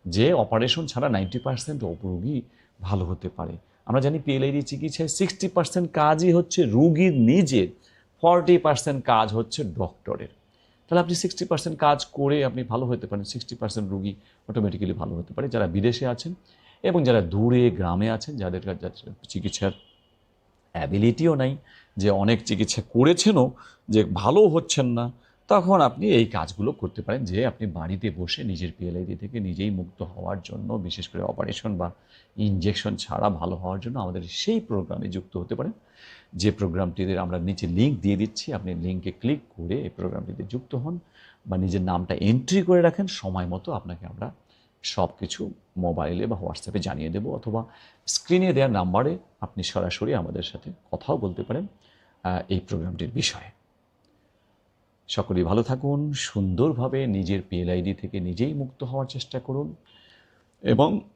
যে অপারেশন ছাড়া 90% রোগী ভালো হতে পারে। আমরা জানি পিএলআইডি চিকিৎসায় 60% কাজই হচ্ছে রুগীর নিজের, 40% কাজ হচ্ছে ডক্টরের। তাহলে আপনি 60% কাজ করে আপনি ভালো হতে পারেন, 60% রুগী অটোমেটিক্যালি ভালো হতে পারে। যারা বিদেশে আছেন এবং যারা দূরে গ্রামে আছেন, যাদের চিকিৎসার অ্যাবিলিটিও নাই, যে অনেক চিকিৎসা করেছেনও যে ভালো হচ্ছেন না, তখন আপনি এই কাজগুলো করতে পারেন, যে আপনি বাড়িতে বসে নিজের পিএলআইডি থেকে নিজেই মুক্ত হওয়ার জন্য, বিশেষ করে অপারেশন বা ইনজেকশন ছাড়া ভালো হওয়ার জন্য আমাদের সেই প্রোগ্রামে যুক্ত হতে পারেন, যে প্রোগ্রামটিতে আমরা নিচে লিঙ্ক দিয়ে দিচ্ছি। আপনি লিঙ্কে ক্লিক করে এই প্রোগ্রামটিতে যুক্ত হন বা নিজের নামটা এন্ট্রি করে রাখেন। সময় মতো আপনাকে আমরা সব কিছু মোবাইলে বা হোয়াটসঅ্যাপে জানিয়ে দেব, অথবা স্ক্রিনে দেওয়ার নাম্বারে আপনি সরাসরি আমাদের সাথে কথাও বলতে পারেন এই প্রোগ্রামটির বিষয়ে। সকলেই ভালো থাকুন, সুন্দরভাবে নিজের পিএলআইডি থেকে নিজেই মুক্ত হওয়ার চেষ্টা করুন এবং